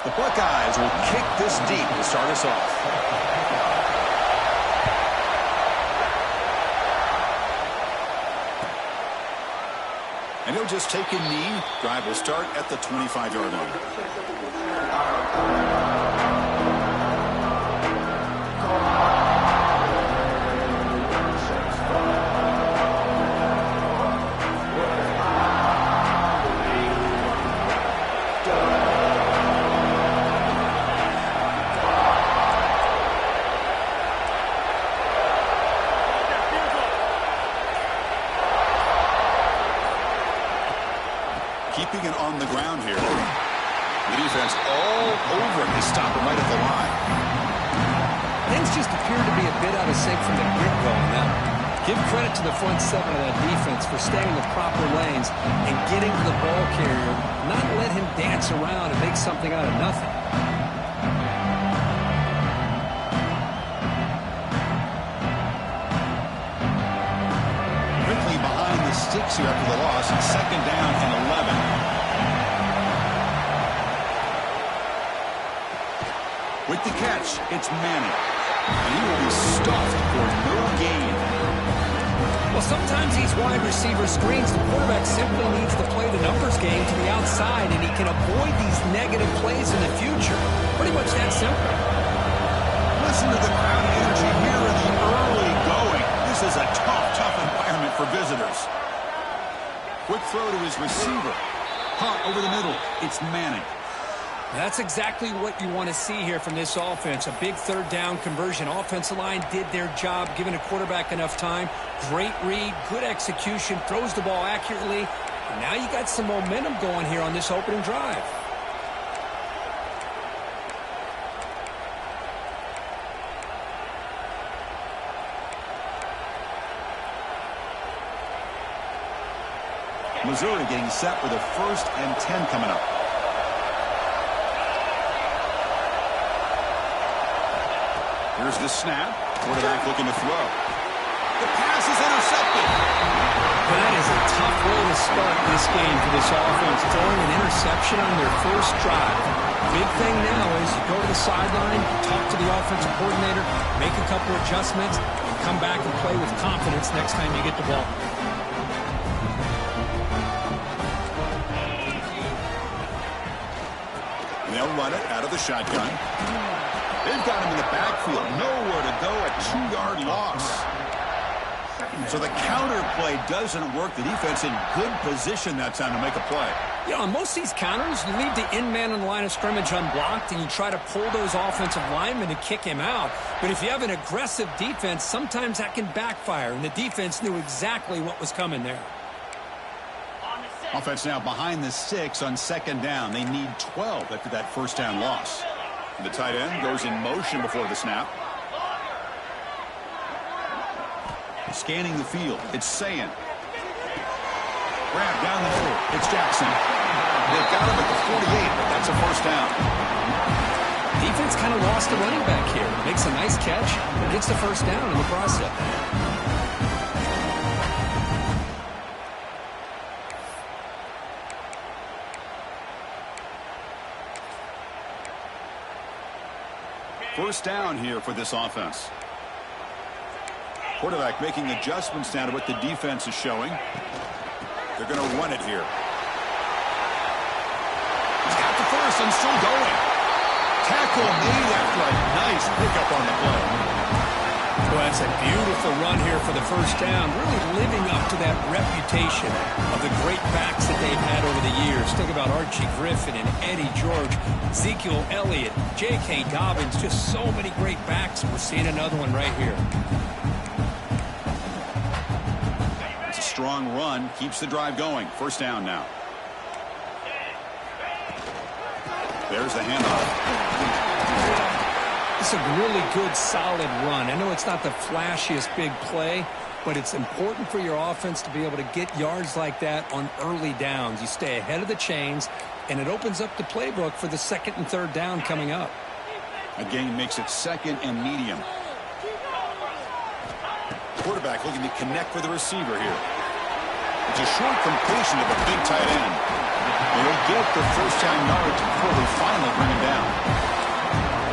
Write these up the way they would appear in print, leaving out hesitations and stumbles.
The Buckeyes will kick this deep to start us off. And he'll just take a knee. Drive will start at the 25-yard line. Keeping it on the ground here. The defense all over him to stop him right at the line. Things just appear to be a bit out of sync from the get-go on that. Give credit to the front seven of that defense for staying in the proper lanes and getting to the ball carrier, not let him dance around and make something out of nothing. Quickly behind the sticks here after the loss. Second down and 11. With the catch, it's Manning. And he will be stuffed for no gain. Well, sometimes these wide receiver screens, the quarterback simply needs to play the numbers game to the outside, and he can avoid these negative plays in the future. Pretty much that simple. Listen to the crowd energy here in the early going. This is a tough environment for visitors. Quick throw to his receiver. Hot over the middle. It's Manning. That's exactly what you want to see here from this offense. A big third down conversion. Offensive line did their job, giving a quarterback enough time. Great read, good execution, throws the ball accurately. And now you got some momentum going here on this opening drive. Missouri getting set for the 1st and 10 coming up. Here's the snap. Quarterback looking to throw. The pass is intercepted. Well, that is a tough way to start this game for this offense, throwing an interception on their first drive. Big thing now is you go to the sideline, talk to the offensive coordinator, make a couple adjustments, and come back and play with confidence next time you get the ball. They'll run it out of the shotgun. They've got him in the backfield. Nowhere to go. A 2-yard loss. So the counter play doesn't work. The defense in good position that time to make a play. You know, on most of these counters, you leave the in man on the line of scrimmage unblocked, and you try to pull those offensive linemen to kick him out. But if you have an aggressive defense, sometimes that can backfire, and the defense knew exactly what was coming there. Offense now behind the 6 on 2nd down. They need 12 after that first down loss. The tight end goes in motion before the snap. Scanning the field. It's Sayin. Grab down the middle. It's Jackson. They've got him at the 48, but that's a first down. Defense kind of lost the running back here. Makes a nice catch, but gets the first down in the process. First down here for this offense. Quarterback making adjustments now to what the defense is showing. They're going to run it here. He's got the first and still going. Tackle made after a nice pickup on the play. Well, that's a beautiful run here for the first down. Really living up to that reputation of the great backs that they've had over the years. Think about Archie Griffin and Eddie George, Ezekiel Elliott, J.K. Dobbins, just so many great backs. We're seeing another one right here. It's a strong run. Keeps the drive going. First down now. There's the handoff. It's a really good, solid run. I know it's not the flashiest big play, but it's important for your offense to be able to get yards like that on early downs. You stay ahead of the chains, and it opens up the playbook for the 2nd and 3rd down coming up. Again, makes it 2nd and medium. Quarterback looking to connect with the receiver here. It's a short completion of a big tight end. They'll get the first-down yards before they finally bring him down.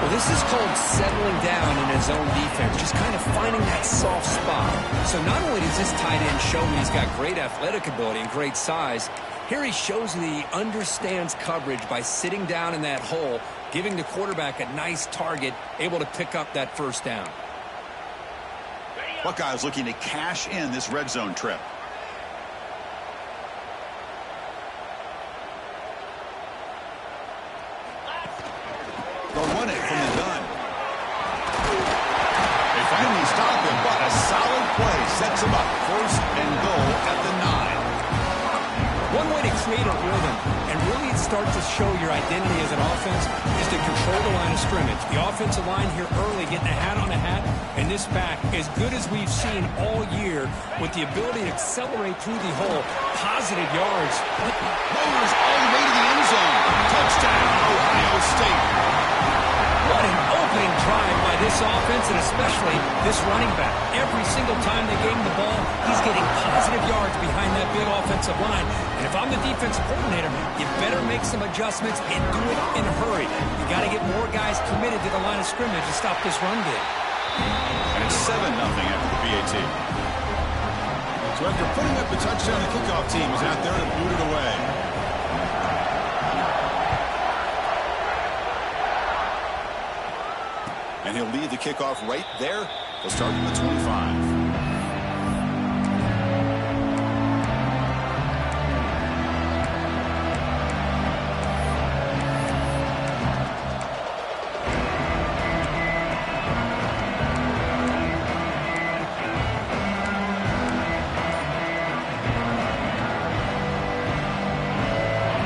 Well, this is called settling down in his own defense, just kind of finding that soft spot. So not only does this tight end show me he's got great athletic ability and great size, here he shows me he understands coverage by sitting down in that hole, giving the quarterback a nice target, able to pick up that first down. Buckeyes looking to cash in this red zone trip. They'll run it from the gun. They finally stop him, but a solid play sets him up. First and goal at the 9. One way to create a rhythm and really start to show your identity as an offense is to control the line of scrimmage. The offensive line here early getting a hat on a hat, and this back, as good as we've seen all year, with the ability to accelerate through the hole, positive yards. Motors all the way to the end zone. Touchdown, Ohio State. What an opening drive by this offense, and especially this running back. Every single time they gave him the ball, he's getting positive yards behind that big offensive line. And if I'm the defensive coordinator, you better make some adjustments and do it in a hurry. You got to get more guys committed to the line of scrimmage to stop this run game. And it's 7-0 after the PAT. So after putting up the touchdown, the kickoff team is out there to boot it away. And he'll lead the kickoff right there. He'll start from the 25.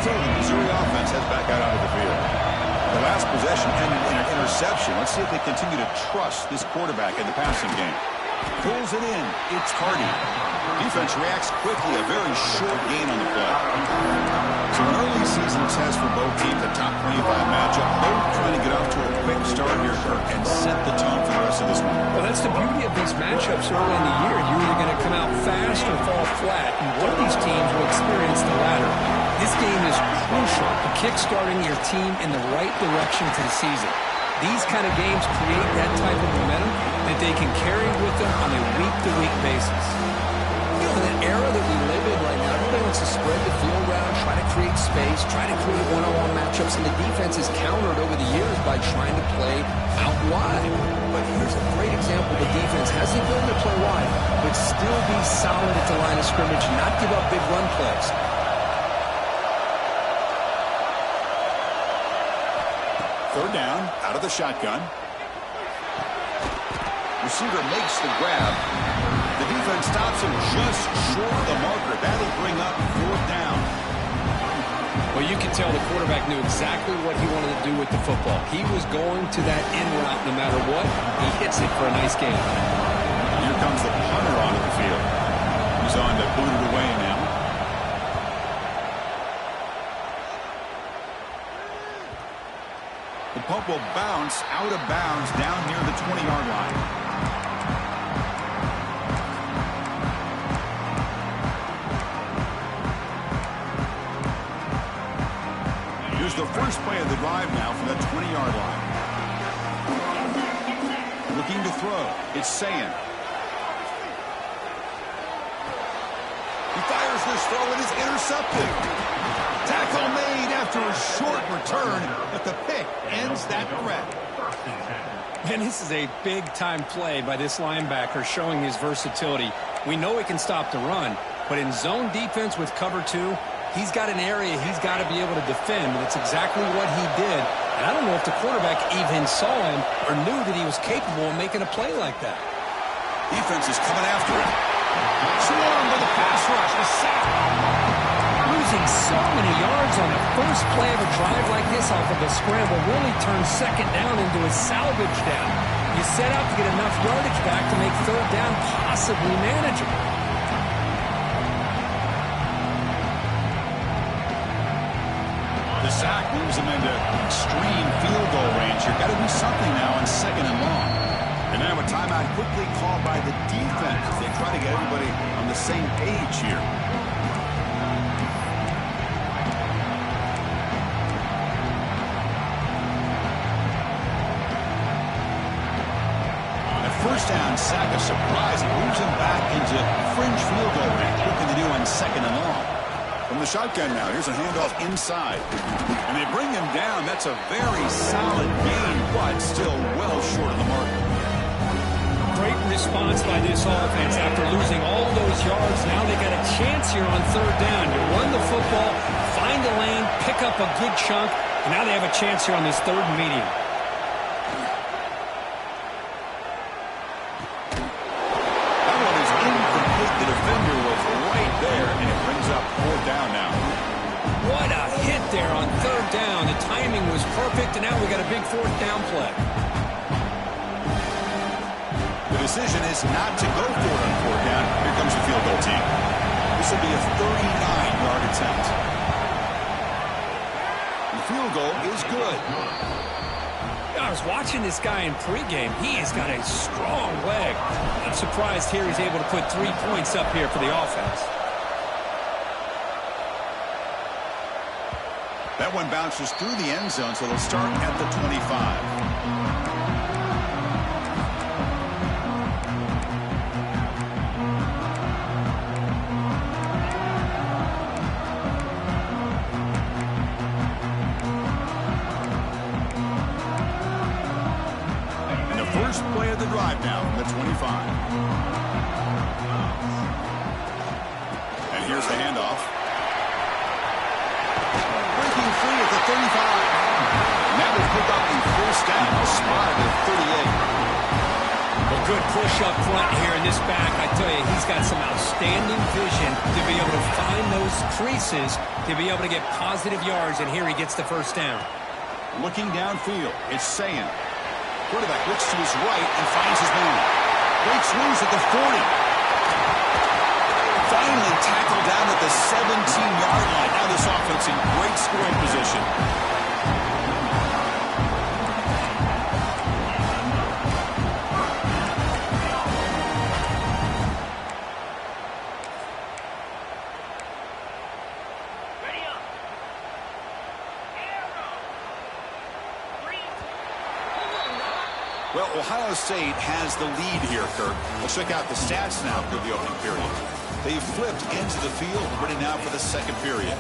So the Missouri offense heads back out onto the field. The last possession ended in an interception. Let's see if they continue to trust this quarterback in the passing game. Pulls it in. It's Hardy. Defense reacts quickly. A very short gain on the play. So an early season test for both teams, a top 25 matchup. Both trying to get off to a quick start here, Kirk, and set the tone for the rest of this one. Well, that's the beauty of these matchups early in the year. You're either going to come out fast or fall flat, and one of these teams will experience the latter. This game is crucial to kickstarting your team in the right direction for the season. These kind of games create that type of momentum that they can carry with them on a week-to-week basis. You know, in the era that we live in right now, everybody wants to spread the field around, try to create space, try to create one-on-one matchups, and the defense is countered over the years by trying to play out wide. But here's a great example. The defense has the ability to play wide, but still be solid at the line of scrimmage and not give up big run plays. Third down, out of the shotgun. Receiver makes the grab. The defense stops him just short of the marker. That'll bring up fourth down. Well, you can tell the quarterback knew exactly what he wanted to do with the football. He was going to that end route no matter what. He hits it for a nice gain. Here comes the punter onto the field. He's on to boot it away now. The punt will bounce out of bounds down near the 20-yard line. Here's the first play of the drive now from the 20-yard line. Looking to throw. It's Sayin. He fires this throw and is intercepted. Tackle made after a short return, but the pick ends that threat. And this is a big-time play by this linebacker showing his versatility. We know he can stop the run, but in zone defense with cover two, he's got an area he's got to be able to defend, and that's exactly what he did. And I don't know if the quarterback even saw him or knew that he was capable of making a play like that. Defense is coming after him. Swarmed by the pass rush. The sack. Losing so many yards on the first play of a drive like this off of a scramble really turns second down into a salvage down. You set out to get enough yardage back to make third down possibly manageable. The sack moves him into extreme field goal range. You've got to do something now on second and long. And now a timeout quickly called by the defense as they try to get everybody on the same page here. surprise. It moves him back into fringe field goal range. What can they do on 2nd and long? From the shotgun now, here's a handoff inside. And they bring him down. That's a very solid gain, but still well short of the mark. Great response by this offense after losing all those yards. Now they got a chance here on 3rd down. You run the football, find a lane, pick up a good chunk, and now they have a chance here on this 3rd and medium. That one is incomplete. The defender was right there, and it brings up 4th down now. What a hit there on 3rd down. The timing was perfect, and now we got a big 4th down play. The decision is not to go for it on 4th down. Here comes the field goal team. This will be a 39-yard attempt. The field goal is good. I was watching this guy in pregame. He has got a strong leg. I'm surprised here he's able to put 3 points up here for the offense. That one bounces through the end zone, so they'll start at the 25. First play of the drive now from the 25. And here's the handoff. Breaking free at the 35. Now they'll pick up the 1st down, spot at 38. A good push up front here in this back. I tell you, he's got some outstanding vision to be able to find those creases, to be able to get positive yards, and here he gets the 1st down. Looking downfield, it's Sayan. Quarterback looks to his right and finds his man. Breaks loose at the 40. Finally tackled down at the 17-yard line. Now this offense in great scoring position. Well, Ohio State has the lead here, Kirk. Let's check out the stats now for the opening period. They've flipped into the field, ready now for the 2nd period.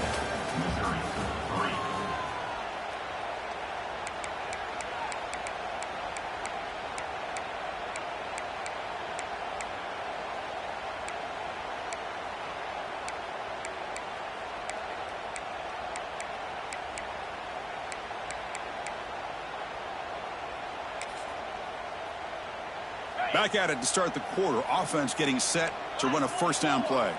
Back at it to start the quarter. Offense getting set to run a 1st down play.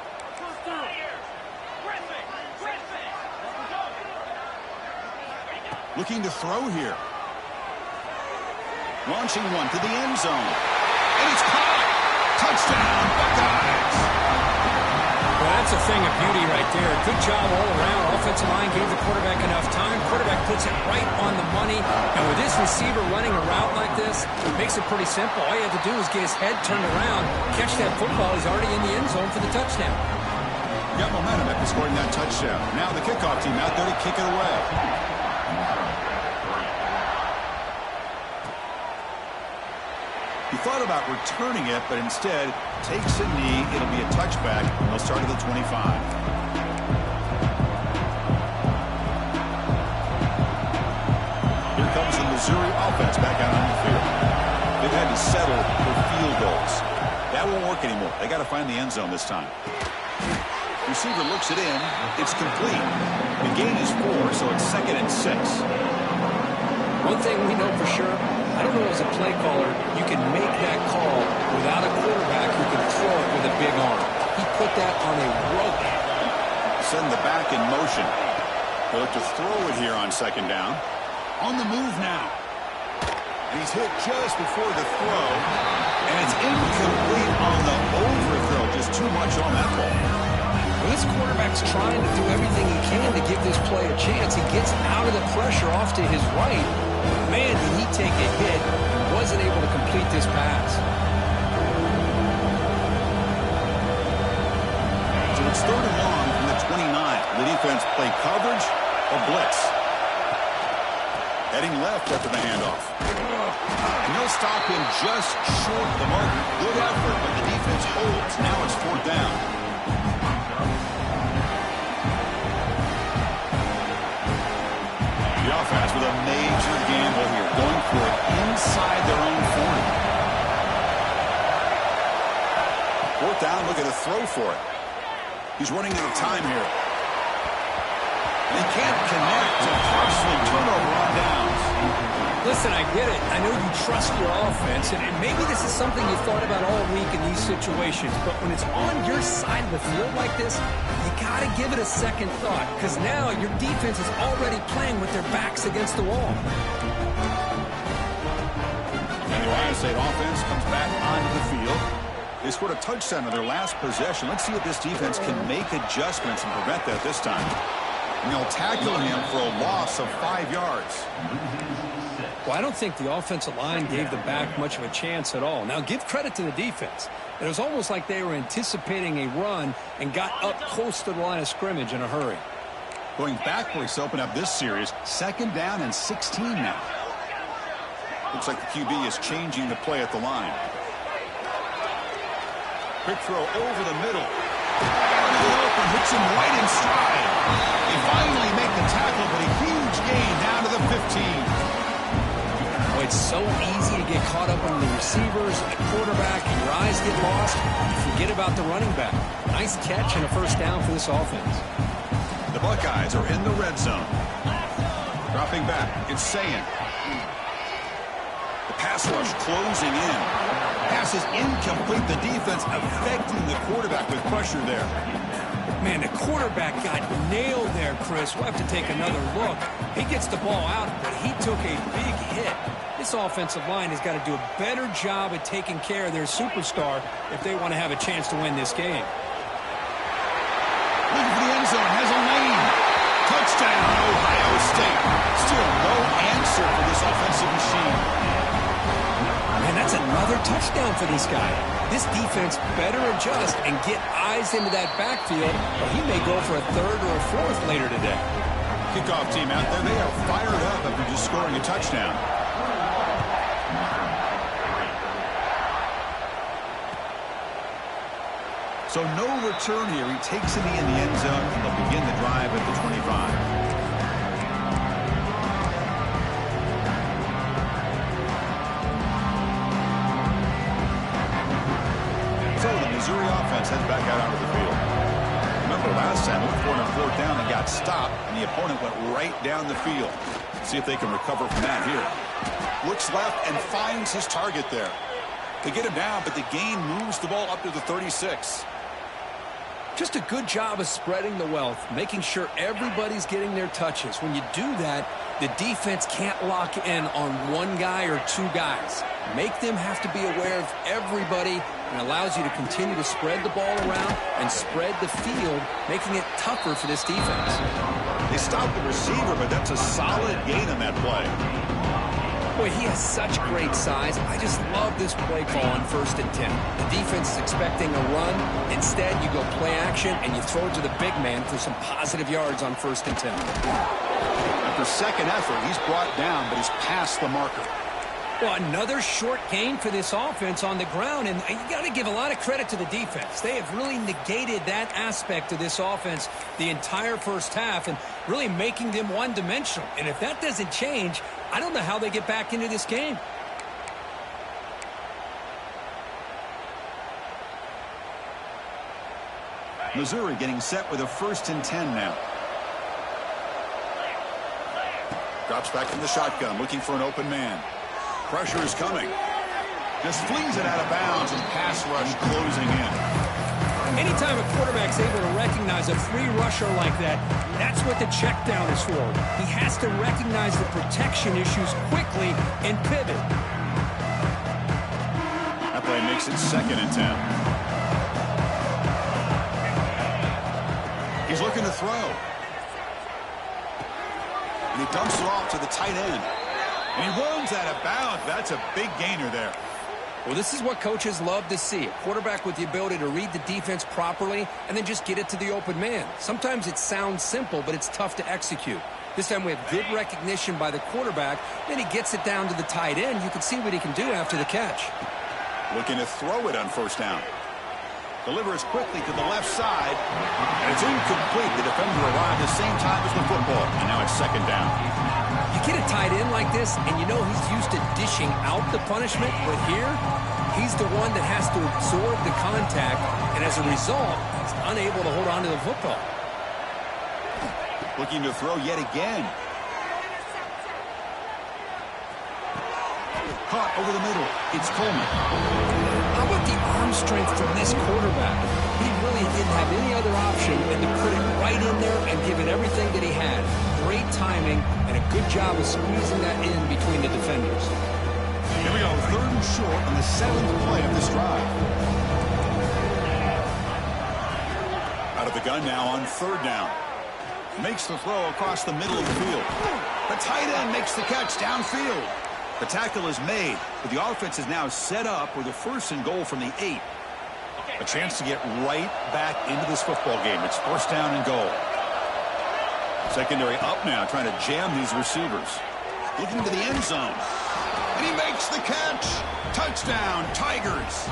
Looking to throw here. Launching one to the end zone. And it's caught. Touchdown, Buckeyes. Well, that's a thing of beauty right there. Good job all around. Offensive line gave the quarterback enough time. Quarterback puts it right on the money. And with this receiver running a route like this, it makes it pretty simple. All you have to do is get his head turned around, catch that football. He's already in the end zone for the touchdown. Got momentum after scoring that touchdown. Now the kickoff team out there to kick it away. He thought about returning it, but instead takes a knee. It'll be a touchback. They'll start at the 25. Here comes the Missouri offense back out on the field. They've had to settle for field goals. That won't work anymore. They got to find the end zone this time. Receiver looks it in. It's complete. The gain is 4, so it's 2nd and 6. One thing we know for sure, I don't know as a play caller, you can make that call without a quarterback who can throw it with a big arm. He put that on a rope. Send the back in motion. They'll look to throw it here on 2nd down. On the move now. And he's hit just before the throw. And it's incomplete on the overthrow. Just too much on that ball. Well, this quarterback's trying to do everything he can to give this play a chance. He gets out of the pressure off to his right. Man, did he take a hit. Wasn't able to complete this pass. So it's 3rd and long from the 29. The defense play coverage or blitz. Heading left after the handoff. And they'll stop him just short of the marker. Good effort, but the defense holds. Now it's 4th down. The offense with a major gamble here, going for it inside their own 40. 4th down, looking to throw for it. He's running out of time here. They can't connect to costly turnover on downs. Listen, I get it. I know you trust your offense, and maybe this is something you thought about all week in these situations, but when it's on your side of the field like this, you got to give it a second thought, because now your defense is already playing with their backs against the wall. And the Ohio State offense comes back onto the field. They scored a touchdown in their last possession. Let's see if this defense can make adjustments and prevent that this time. And they'll tackle him for a loss of 5 yards. Well, I don't think the offensive line gave the back much of a chance at all. Now, give credit to the defense. It was almost like they were anticipating a run and got up close to the line of scrimmage in a hurry. Going backwards to open up this series, 2nd down and 16 now. Looks like the QB is changing the play at the line. Quick throw over the middle. Open, hits him right in stride. They finally make the tackle, but a huge gain down to the 15. Oh, it's so easy to get caught up on the receivers, the quarterback, and your eyes get lost. You forget about the running back. Nice catch and a 1st down for this offense. The Buckeyes are in the red zone. Dropping back, it's Sayin. The pass rush closing in. Pass is incomplete. The defense affecting the quarterback with pressure there. Man, the quarterback got nailed there, Chris. We'll have to take another look. He gets the ball out, but he took a big hit. This offensive line has got to do a better job at taking care of their superstar if they want to have a chance to win this game. Looking for the end zone, has a lane. Touchdown, Ohio State. Still no answer for this offensive machine. Man, that's another touchdown for this guy. This defense better adjust and get eyes into that backfield, or he may go for a 3rd or a 4th later today. Kickoff team out there, they are fired up after just scoring a touchdown. So no return here. He takes it in the end zone, and they'll begin the drive at the 25. Missouri offense heads back out onto the field. Remember last time, went for it on 4th down and got stopped, and the opponent went right down the field. See if they can recover from that here. Looks left and finds his target there. They get him down, but the gain moves the ball up to the 36. Just a good job of spreading the wealth, making sure everybody's getting their touches. When you do that, the defense can't lock in on one guy or 2 guys. Make them have to be aware of everybody, and allows you to continue to spread the ball around and spread the field, making it tougher for this defense. They stopped the receiver, but that's a solid gain on that play. Boy, he has such great size. I just love this play call on 1st and 10. The defense is expecting a run. Instead, you go play action, and you throw it to the big man for some positive yards on 1st and 10. After 2nd effort, he's brought down, but he's past the marker. Well, another short gain for this offense on the ground, and you got to give a lot of credit to the defense. They have really negated that aspect of this offense the entire 1st half and really making them one-dimensional. And if that doesn't change, I don't know how they get back into this game. Missouri getting set with a 1st and 10 now. Drops back from the shotgun, looking for an open man. Pressure is coming. Just flings it out of bounds, and pass rush closing in. Anytime a quarterback's able to recognize a free rusher like that, that's what the check down is for. He has to recognize the protection issues quickly and pivot. That play makes it 2nd and 10. He's looking to throw. And he dumps it off to the tight end. And he runs out of bounds. That's a big gainer there. Well, this is what coaches love to see. A quarterback with the ability to read the defense properly and then just get it to the open man. Sometimes it sounds simple, but it's tough to execute. This time we have good recognition by the quarterback. Then he gets it down to the tight end. You can see what he can do after the catch. Looking to throw it on first down. Delivers quickly to the left side. And it's incomplete. The defender arrived the same time as the football. And now it's second down. You get a tight end like this, and you know he's used to dishing out the punishment. But here, he's the one that has to absorb the contact. And as a result, he's unable to hold on to the football. Looking to throw yet again. Caught over the middle. It's Coleman. How about the arm strength from this quarterback? He really didn't have any other option than to put it right in there and give it everything that he had. Great timing and a good job of squeezing that in between the defenders. Here we go, third and short on the 7th play of this drive. Out of the gun now on third down. Makes the throw across the middle of the field. The tight end makes the catch downfield. The tackle is made, but the offense is now set up with a 1st and goal from the 8. A chance to get right back into this football game. It's 1st down and goal. Secondary up now, trying to jam these receivers. Looking to the end zone. And he makes the catch. Touchdown, Tigers.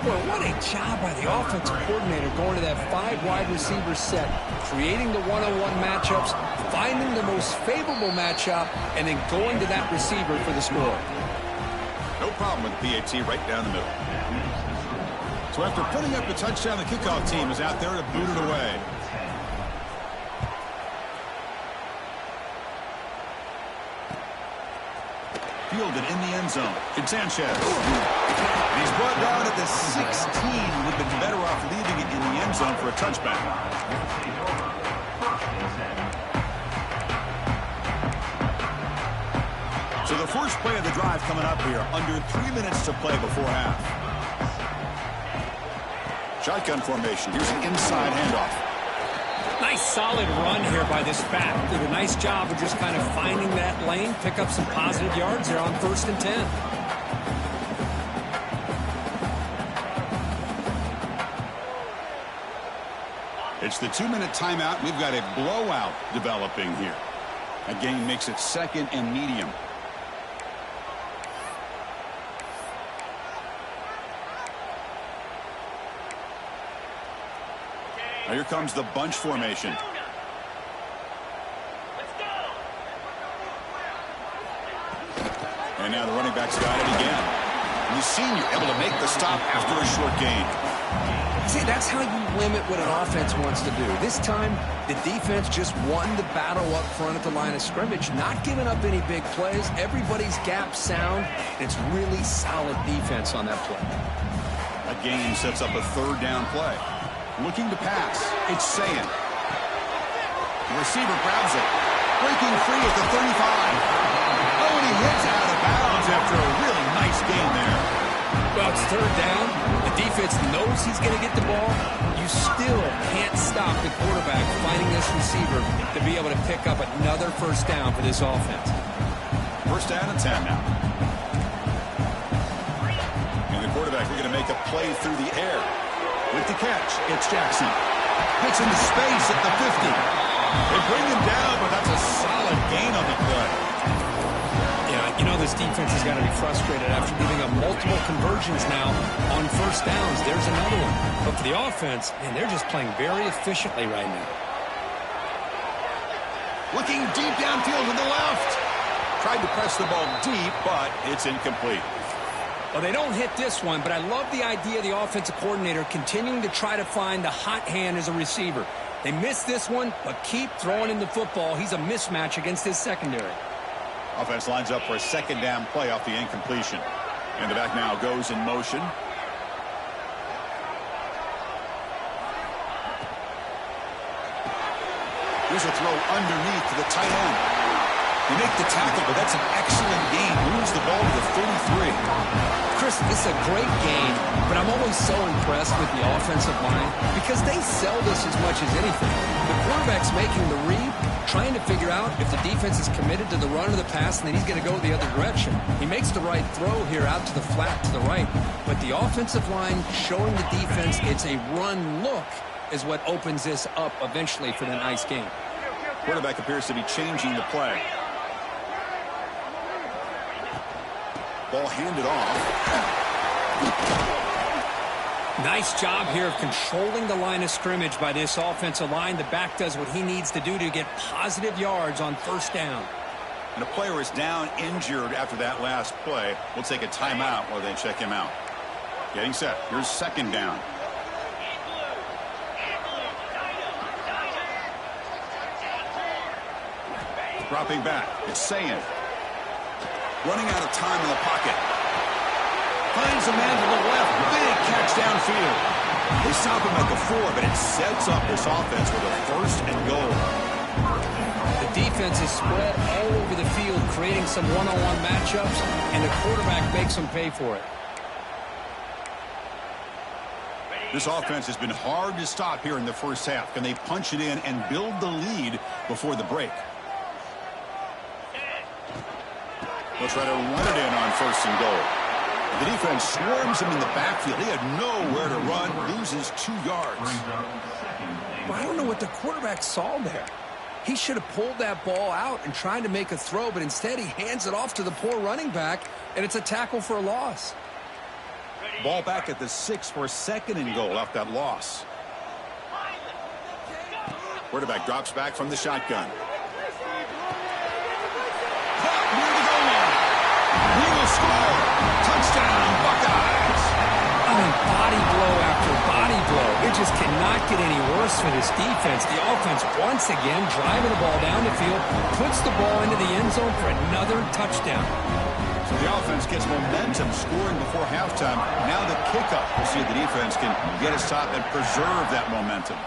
Well, what a job by the offensive coordinator going to that 5 wide receiver set, creating the one-on-one matchups, finding the most favorable matchup, and then going to that receiver for the score. No problem with PAT right down the middle. So after putting up the touchdown, the kickoff team is out there to boot it away. Fielded in the end zone. It's Sanchez. And he's brought down at the 16. Would have been better off leaving it in the end zone for a touchback. So the first play of the drive coming up here. Under 3 minutes to play before half. Shotgun formation. Here's an inside handoff. Nice solid run here by this back. Did a nice job of just kind of finding that lane, pick up some positive yards there on 1st and 10. It's the 2-minute timeout. We've got a blowout developing here. That game makes it 2nd and medium. Now here comes the bunch formation. And now the running back's got it again. And the senior able to make the stop after a short gain. See, that's how you limit what an offense wants to do. This time, the defense just won the battle up front at the line of scrimmage, not giving up any big plays. Everybody's gap sound. It's really solid defense on that play. That game sets up a 3rd down play. Looking to pass. It's Sayan. The receiver grabs it. Breaking free at the 35. Oh, and he hits out of bounds after a really nice gain there. Well, it's 3rd down. The defense knows he's going to get the ball. You still can't stop the quarterback finding this receiver to be able to pick up another 1st down for this offense. 1st down and 10 now. And the quarterback is going to make a play through the air. With the catch, it's Jackson. Hits into space at the 50. They bring him down, but that's a solid gain on the play. Yeah, you know this defense has got to be frustrated after giving up multiple conversions now on 1st downs. There's another one. But for the offense, man, they're just playing very efficiently right now. Looking deep downfield to the left. Tried to press the ball deep, but it's incomplete. Well, they don't hit this one, but I love the idea of the offensive coordinator continuing to try to find the hot hand as a receiver. They missed this one, but keep throwing him the football. He's a mismatch against his secondary. Offense lines up for a 2nd down play off the incompletion. And the back now goes in motion. Here's a throw underneath to the tight end. They make the tackle, but that's an excellent gain. Moves the ball to the 33. Chris, it's a great game, but I'm always so impressed with the offensive line because they sell this as much as anything. The quarterback's making the read, trying to figure out if the defense is committed to the run or the pass, and then he's going to go the other direction. He makes the right throw here out to the flat to the right, but the offensive line showing the defense it's a run look is what opens this up eventually for the nice game. Quarterback appears to be changing the play. Ball handed off. Nice job here of controlling the line of scrimmage by this offensive line. The back does what he needs to do to get positive yards on first down. And a player is down injured after that last play. We'll take a timeout while they check him out. Getting set. Here's second down. Dropping back. It's Sayin. Running out of time in the pocket. Finds a man to the left. Big catch downfield. They stop him at the 4, but it sets up this offense with a first and goal. The defense is spread all over the field, creating some one-on-one matchups, and the quarterback makes them pay for it. This offense has been hard to stop here in the first half. Can they punch it in and build the lead before the break? They'll try to run it in on first and goal. The defense swarms him in the backfield. He had nowhere to run, loses 2 yards. But I don't know what the quarterback saw there. He should have pulled that ball out and tried to make a throw, but instead he hands it off to the poor running back, and it's a tackle for a loss. Ball back at the 6 for second and goal off that loss. Quarterback drops back from the shotgun. He will score. Touchdown, Buckeyes. I mean, body blow after body blow. It just cannot get any worse for this defense. The offense once again driving the ball down the field, puts the ball into the end zone for another touchdown. So the offense gets momentum scoring before halftime. Now the kickoff. We'll see if the defense can get a stop and preserve that momentum.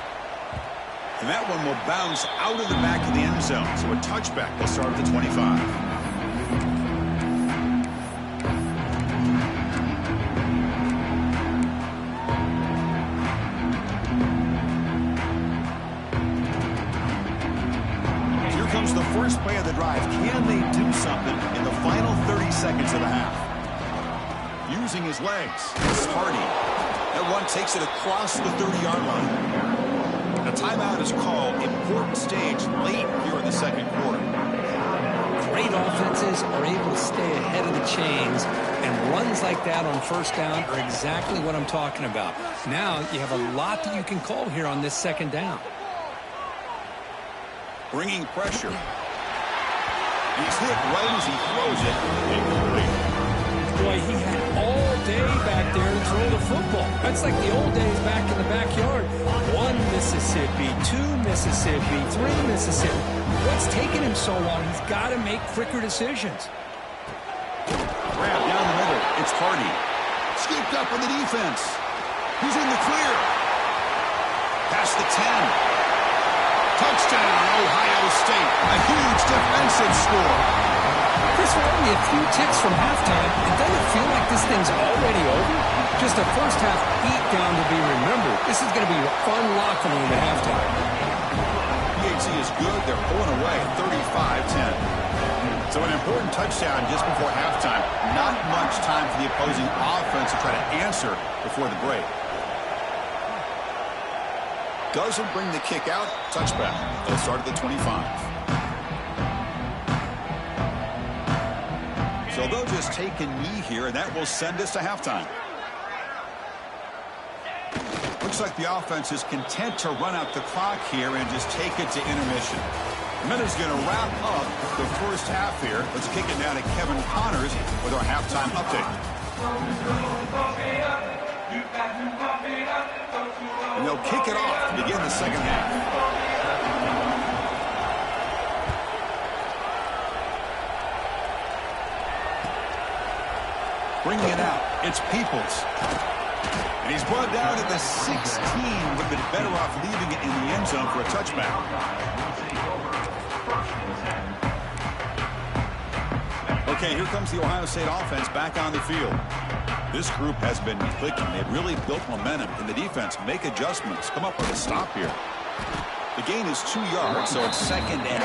And that one will bounce out of the back of the end zone. So a touchback will start at the 25. The first play of the drive. Can they do something in the final 30 seconds of the half? Using his legs. It's Hardy. That one takes it across the 30-yard line. A timeout is called. Important stage late here in the second quarter. Great offenses are able to stay ahead of the chains, and runs like that on first down are exactly what I'm talking about. Now you have a lot that you can call here on this second down. Bringing pressure. He's hit right as he throws it. Incomplete. Boy, he had all day back there to throw the football. That's like the old days back in the backyard. 1 Mississippi, 2 Mississippi, 3 Mississippi. What's taking him so long? He's got to make quicker decisions. Grab down the middle. It's Hardy. Scooped up on the defense. He's in the clear. Past the 10. Touchdown, Ohio State. A huge defensive score. Chris, we're only a few ticks from halftime. It doesn't feel like this thing's already over. Just a first half beatdown to be remembered. This is going to be a fun locker room at halftime. PHC is good. They're pulling away 35-10. So an important touchdown just before halftime. Not much time for the opposing offense to try to answer before the break. Doesn't bring the kick out. Touchback. They'll start at the 25. So they'll just take a knee here, and that will send us to halftime. Looks like the offense is content to run out the clock here and just take it to intermission. Miller's going to wrap up the first half here. Let's kick it down to Kevin Connors with our halftime update. And they'll kick it off to begin the second half. Bringing it out, it's Peoples. And he's brought down at the 16. Would have been better off leaving it in the end zone for a touchback. Okay, here comes the Ohio State offense back on the field. This group has been clicking. They've really built momentum. Can the defense make adjustments? Come up with a stop here. The gain is 2 yards, so it's 2nd and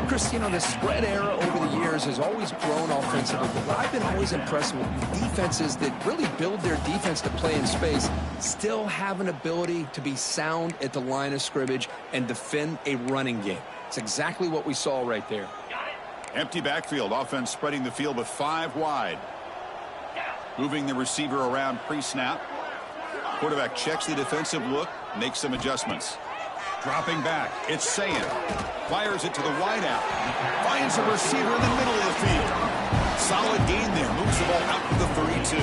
8. Chris, you know, the spread era over the years has always grown offensively, but I've been always impressed with defenses that really build their defense to play in space, still have an ability to be sound at the line of scrimmage and defend a running game. It's exactly what we saw right there. Empty backfield. Offense spreading the field with 5 wide. Moving the receiver around pre-snap. Quarterback checks the defensive look, makes some adjustments. Dropping back, it's Sayan. Fires it to the wideout. Finds a receiver in the middle of the field. Solid gain there. Moves the ball out to the 32.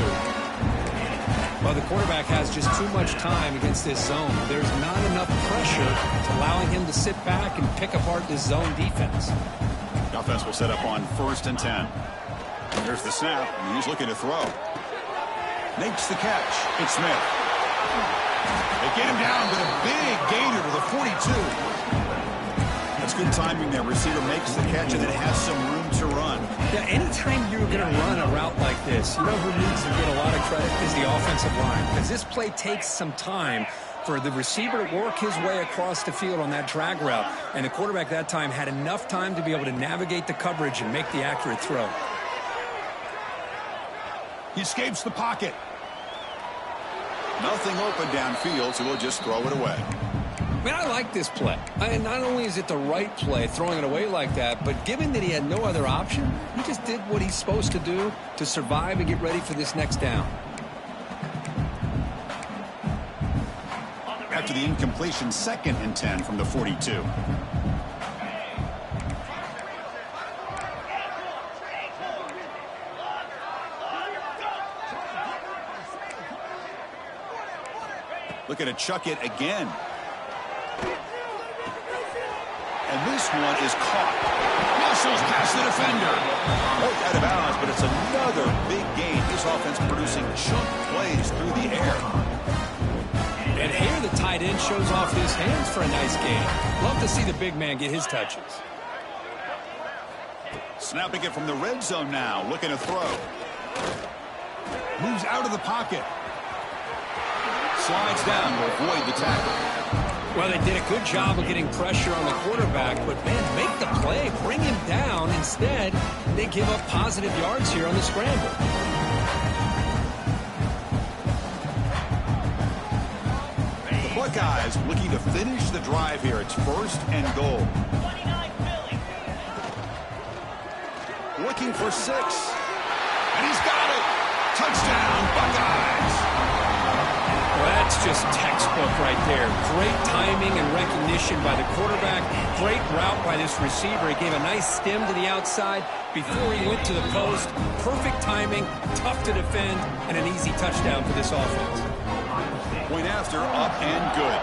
Well, the quarterback has just too much time against this zone. There's not enough pressure allowing him to sit back and pick apart this zone defense. The offense will set up on 1st and 10. There's the snap, and he's looking to throw. Makes the catch. It's Smith. They get him down with a big gainer to the 42. That's good timing there. Receiver makes the catch and then has some room to run. Yeah, anytime you're going to run a route like this, you know who needs to get a lot of credit is the offensive line. Because this play takes some time for the receiver to work his way across the field on that drag route. And the quarterback that time had enough time to be able to navigate the coverage and make the accurate throw. He escapes the pocket. Nothing open downfield, so we'll just throw it away. Man, I like this play. Not only is it the right play, throwing it away like that, but given that he had no other option, he just did what he's supposed to do to survive and get ready for this next down. After the incompletion, 2nd and 10 from the 42. Looking to chuck it again. And this one is caught. Muscles past the defender. Poked out of bounds, but it's another big gain. This offense producing chunk plays through the air. And here the tight end shows off his hands for a nice gain. Love to see the big man get his touches. Snapping it from the red zone now. Looking to throw. Moves out of the pocket. Slides down to avoid the tackle. Well, they did a good job of getting pressure on the quarterback, but, man, make the play, bring him down. Instead, they give up positive yards here on the scramble. The Buckeyes looking to finish the drive here. It's 1st and goal. Looking for 6. And he's got it. Touchdown, Buckeyes. Well, that's just textbook right there. Great timing and recognition by the quarterback. Great route by this receiver. He gave a nice stem to the outside before he went to the post. Perfect timing, tough to defend, and an easy touchdown for this offense. Point after, up and good.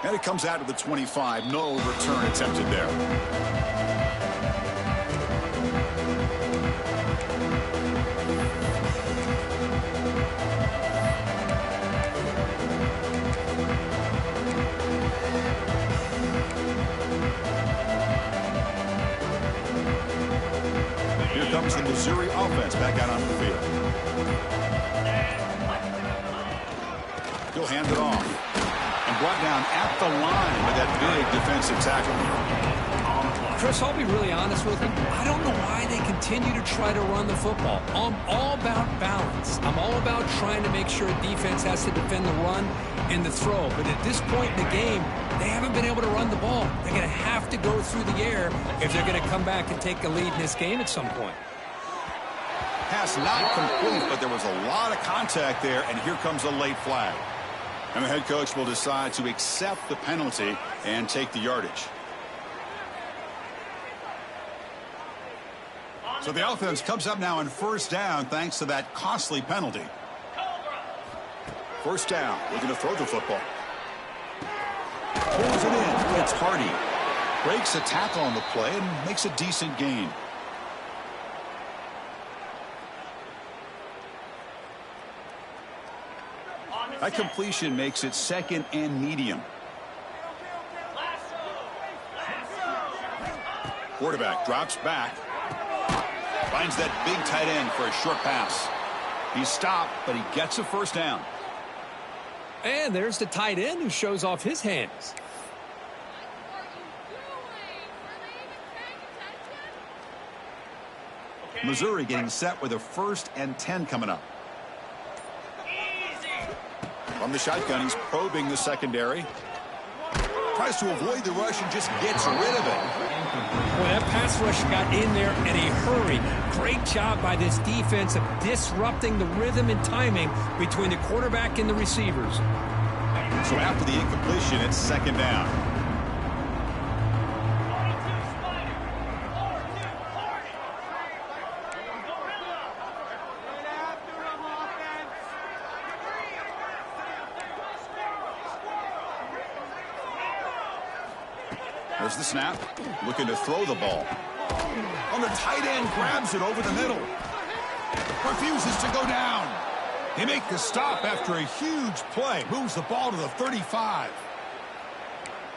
And it comes out to the 25. No return attempted there. Comes the Missouri offense back out onto the field. He'll hand it off. And brought down at the line with that big defensive tackle. Chris, I'll be really honest with you. I don't know why they continue to try to run the football. I'm all about balance. I'm all about trying to make sure a defense has to defend the run and the throw. But at this point in the game, they haven't been able to run the ball. They're going to have to go through the air if they're going to come back and take a lead in this game at some point. Pass not complete, but there was a lot of contact there, and here comes a late flag. And the head coach will decide to accept the penalty and take the yardage. So the offense comes up now on 1st down thanks to that costly penalty. 1st down, looking to throw the football. Pulls it in. It's Hardy. Breaks a tackle on the play and makes a decent gain. That completion makes it 2nd and medium. Quarterback drops back. Finds that big tight end for a short pass. He's stopped, but he gets a first down. And there's the tight end who shows off his hands. Missouri getting set with a 1st and 10 coming up. From the shotgun, he's probing the secondary. Tries to avoid the rush and just gets rid of it. Well, that pass rush got in there in a hurry. Great job by this defense of disrupting the rhythm and timing between the quarterback and the receivers. So after the incompletion, it's 2nd down. There's the snap. Looking to throw the ball. On the tight end, grabs it over the middle. Refuses to go down. They make the stop after a huge play. Moves the ball to the 35.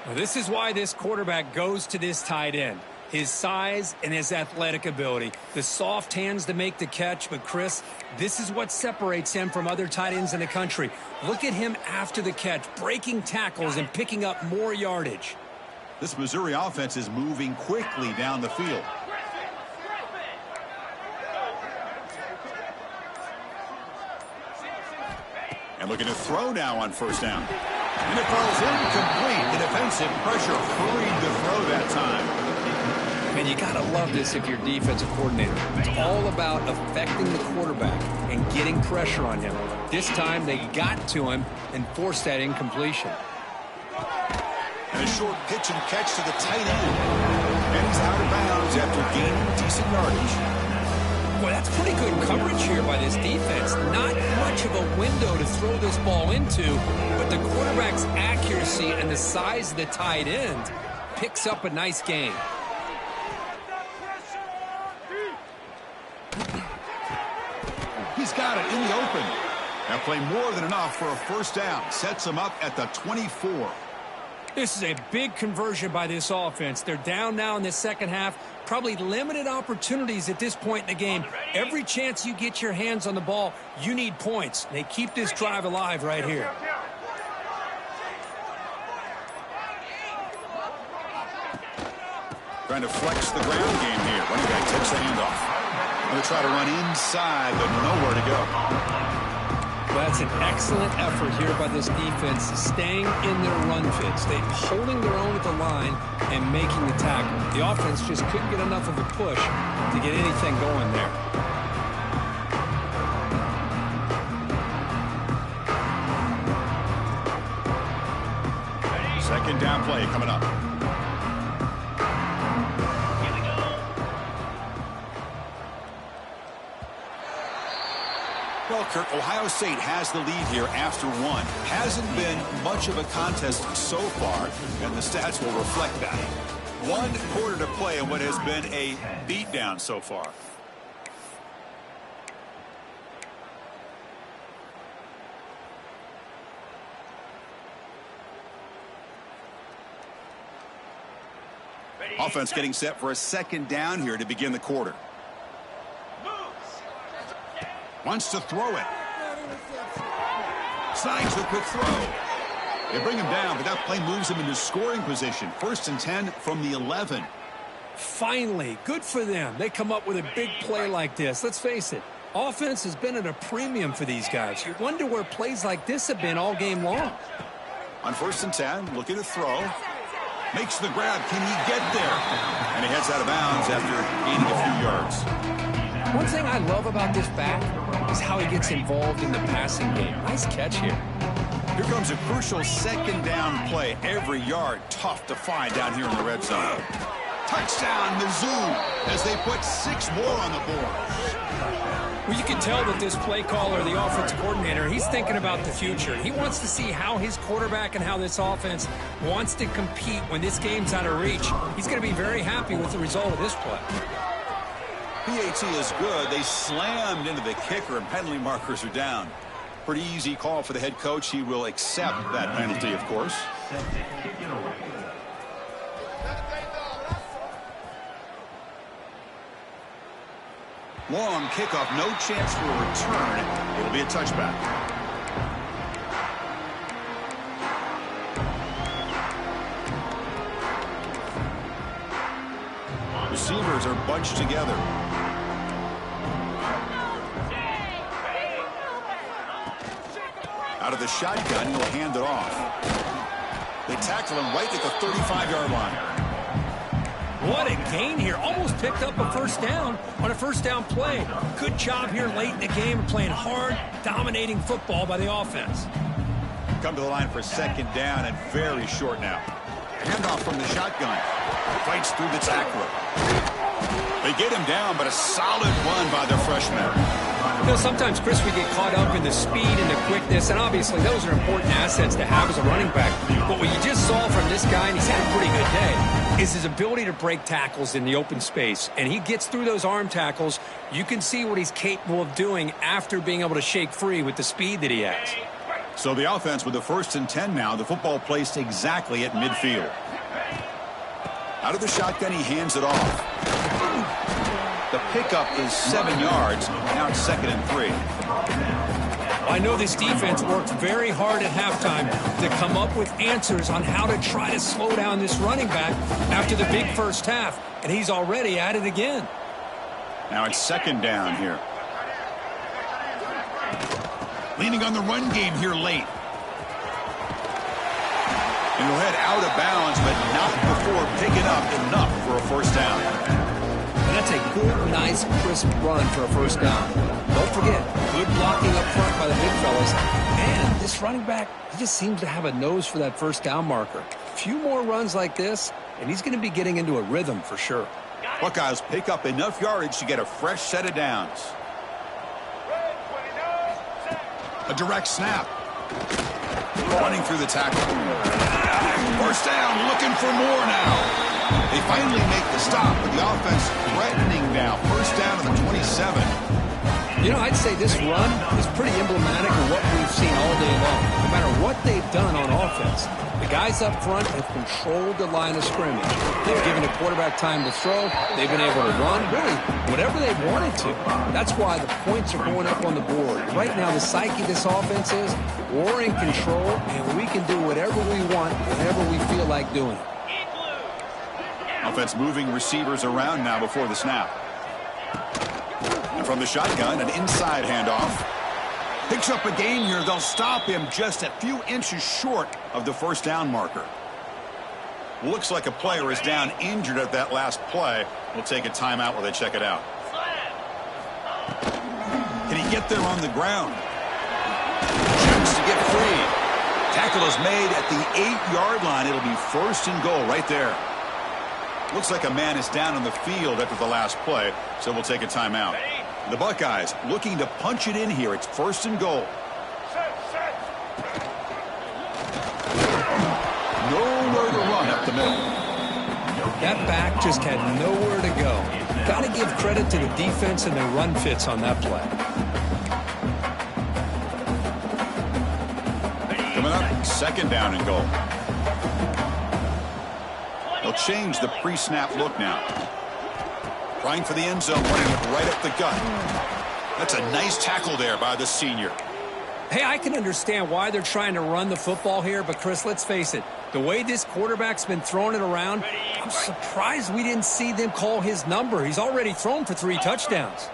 Well, this is why this quarterback goes to this tight end. His size and his athletic ability. The soft hands to make the catch. But, Chris, this is what separates him from other tight ends in the country. Look at him after the catch, breaking tackles and picking up more yardage. This Missouri offense is moving quickly down the field. And looking to throw now on 1st down. And it falls incomplete. The defensive pressure hurried to throw that time. Man, you got to love this if you're defensive coordinator. It's all about affecting the quarterback and getting pressure on him. This time they got to him and forced that incompletion. And a short pitch and catch to the tight end. And he's out of bounds after gaining decent yardage. Boy, that's pretty good coverage here by this defense. Not much of a window to throw this ball into, but the quarterback's accuracy and the size of the tight end picks up a nice gain. He's got it in the open. That play more than enough for a 1st down. Sets him up at the 24. This is a big conversion by this offense. They're down now in the 2nd half. Probably limited opportunities at this point in the game. Every chance you get your hands on the ball, you need points. They keep this drive alive right here. Trying to flex the ground game here. Running back takes the handoff. Going to try to run inside, but nowhere to go. That's an excellent effort here by this defense, staying in their run fits. They're holding their own at the line and making the tackle. The offense just couldn't get enough of a push to get anything going there. Second down play coming up. Well, Kurt, Ohio State has the lead here after 1. Hasn't been much of a contest so far, and the stats will reflect that. 1 quarter to play in what has been a beatdown so far. Offense getting set for a 2nd down here to begin the quarter. Wants to throw it. Signs the quick throw. They bring him down, but that play moves him into scoring position. 1st and 10 from the 11. Finally, good for them. They come up with a big play like this. Let's face it, offense has been at a premium for these guys. You wonder where plays like this have been all game long. On 1st and 10, looking to throw. Makes the grab. Can he get there? And he heads out of bounds after gaining a few yards. One thing I love about this back is how he gets involved in the passing game. Nice catch here. Here comes a crucial 2nd down play. Every yard tough to find down here in the red zone. Touchdown, Mizzou, as they put 6 more on the board. Well, you can tell that this play caller, the offensive coordinator, he's thinking about the future. He wants to see how his quarterback and how this offense wants to compete when this game's out of reach. He's going to be very happy with the result of this play. PAT is good. They slammed into the kicker, and penalty markers are down. Pretty easy call for the head coach. He will accept that penalty, of course. Long kickoff, no chance for a return. It'll be a touchback. Receivers are bunched together. Out of the shotgun, he'll hand it off. They tackle him right at the 35-yard line. What a gain here. Almost picked up a first down on a first down play. Good job here late in the game, playing hard, dominating football by the offense. Come to the line for second down and very short now. Handoff from the shotgun. Fights through the tackler. They get him down, but a solid run by the freshman. You know, sometimes, Chris, we get caught up in the speed and the quickness, and obviously those are important assets to have as a running back. But what you just saw from this guy, and he's had a pretty good day, is his ability to break tackles in the open space. And he gets through those arm tackles. You can see what he's capable of doing after being able to shake free with the speed that he has. So the offense with the 1st and 10 now. The football placed exactly at midfield. Out of the shotgun, he hands it off. The pickup is 7 yards. Now it's 2nd and 3. I know this defense worked very hard at halftime to come up with answers on how to try to slow down this running back after the big first half, and he's already at it again. Now it's 2nd down here. Leaning on the run game here late. And he'll head out of bounds, but not before picking up enough for a first down. And that's a good, nice, crisp run for a first down. Don't forget, good blocking up front by the big fellas. And this running back, he just seems to have a nose for that first down marker. A few more runs like this, and he's going to be getting into a rhythm for sure. Buckeyes pick up enough yardage to get a fresh set of downs. A direct snap. Running through the tackle. First down, looking for more now. They finally make the stop, but the offense threatening now. First down to the 27. You know, I'd say this run is pretty emblematic of what we've seen all day long. No matter what they've done on offense, the guys up front have controlled the line of scrimmage. They've given the quarterback time to throw. They've been able to run, really, whatever they wanted to. That's why the points are going up on the board. Right now, the psyche of this offense is we're in control, and we can do whatever we want, whenever we feel like doing it. Offense moving receivers around now before the snap. And from the shotgun, an inside handoff. Picks up a gain here. They'll stop him just a few inches short of the first down marker. Looks like a player is down injured at that last play. We'll take a timeout while they check it out. Can he get there on the ground? Chance to get free. Tackle is made at the 8-yard line. It'll be 1st and goal right there. Looks like a man is down on the field after the last play, so we'll take a timeout. The Buckeyes looking to punch it in here. It's 1st and goal. Nowhere to run up the middle. That back just had nowhere to go. Got to give credit to the defense and their run fits on that play. Coming up, 2nd down and goal. They'll change the pre-snap look now. Trying for the end zone, running it right up the gut. That's a nice tackle there by the senior. Hey, I can understand why they're trying to run the football here, but Chris, let's face it, the way this quarterback's been throwing it around, I'm surprised we didn't see them call his number. He's already thrown for 3 touchdowns.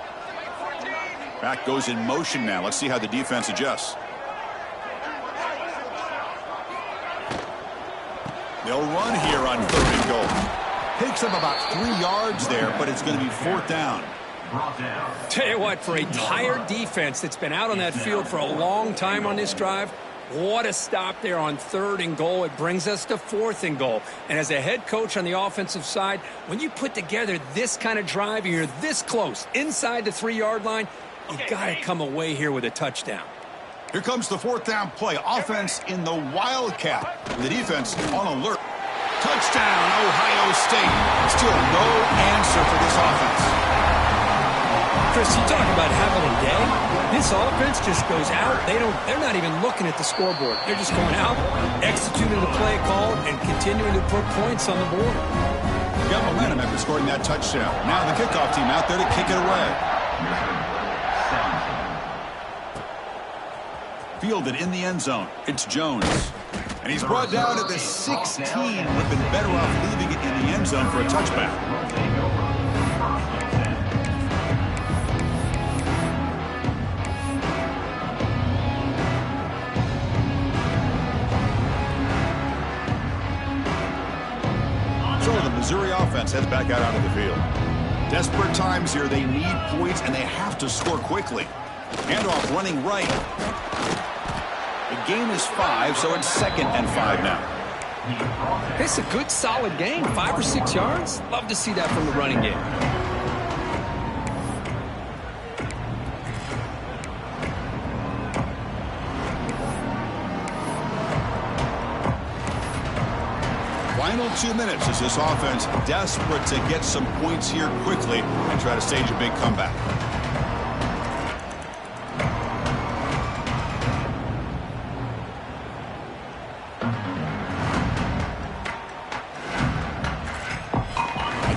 Back goes in motion now. Let's see how the defense adjusts. They'll run here on 3rd and goal. Picks up about 3 yards there, but it's going to be 4th down. Tell you what, for a tired defense that's been out on that field for a long time on this drive, what a stop there on 3rd and goal. It brings us to 4th and goal. And as a head coach on the offensive side, when you put together this kind of drive, you're this close, inside the 3-yard line, you got to come away here with a touchdown. Here comes the 4th down play. Offense in the Wildcat. The defense on alert. Touchdown, Ohio State. Still no answer for this offense. Chris, you talk about having a day. This offense just goes out. They're not even looking at the scoreboard. They're just going out, executing the play call, and continuing to put points on the board. Got momentum after scoring that touchdown. Now the kickoff team out there to kick it away. Fielded in the end zone. It's Jones. And he's brought down at the 16. Would have been better off leaving it in the end zone for a touchback. So the Missouri offense heads back out onto the field. Desperate times here. They need points, and they have to score quickly. Handoff running right. The game is 5, so it's 2nd and 5 now. It's a good, solid game. 5 or 6 yards. Love to see that from the running game. Final 2 minutes as this offense desperate to get some points here quickly and try to stage a big comeback.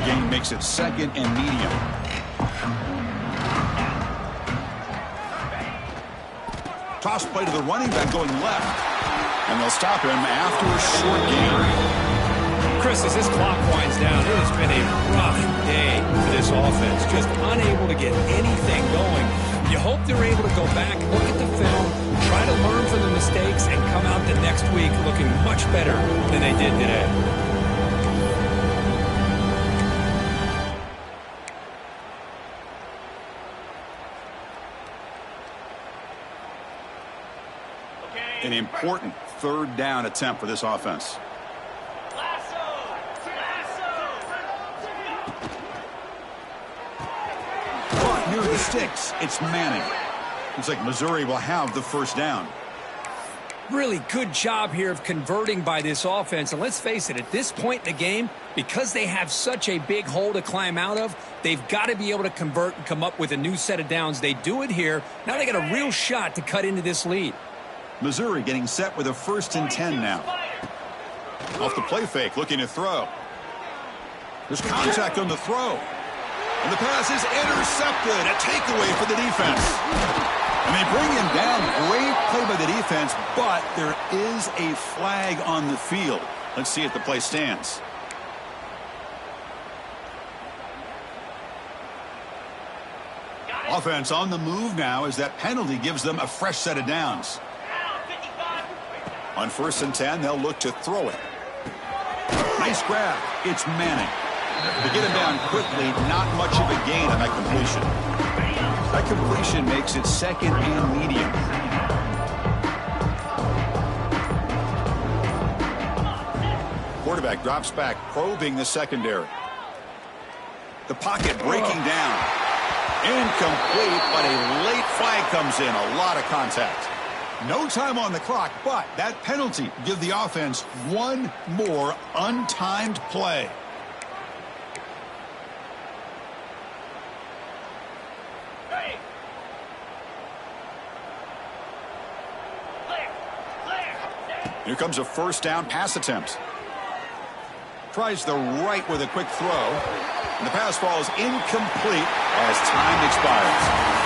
Again makes it 2nd and medium. Toss play to the running back going left. And they'll stop him after a short gain. Chris, as this clock winds down, it has been a rough day for this offense. Just unable to get anything going. You hope they're able to go back, look at the film, try to learn from the mistakes, and come out the next week looking much better than they did today. An important 3rd down attempt for this offense. Near the sticks, it's Manning. Looks like Missouri will have the 1st down. Really good job here of converting by this offense. And let's face it, at this point in the game, because they have such a big hole to climb out of, they've got to be able to convert and come up with a new set of downs. They do it here. Now they got a real shot to cut into this lead. Missouri getting set with a 1st and 10 now. Off the play fake, looking to throw. There's contact on the throw. And the pass is intercepted. A takeaway for the defense. And they bring him down. Great play by the defense, but there is a flag on the field. Let's see if the play stands. Offense on the move now as that penalty gives them a fresh set of downs. On 1st and 10, they'll look to throw it. Nice grab. It's Manning. To get him down quickly, not much of a gain on that completion. That completion makes it 2nd and medium. Quarterback drops back, probing the secondary. The pocket breaking down. Incomplete, but a late flag comes in. A lot of contact. No time on the clock, but that penalty give the offense one more untimed play. Here comes a 1st down pass attempt. Tries the right with a quick throw. And the pass falls incomplete as time expires.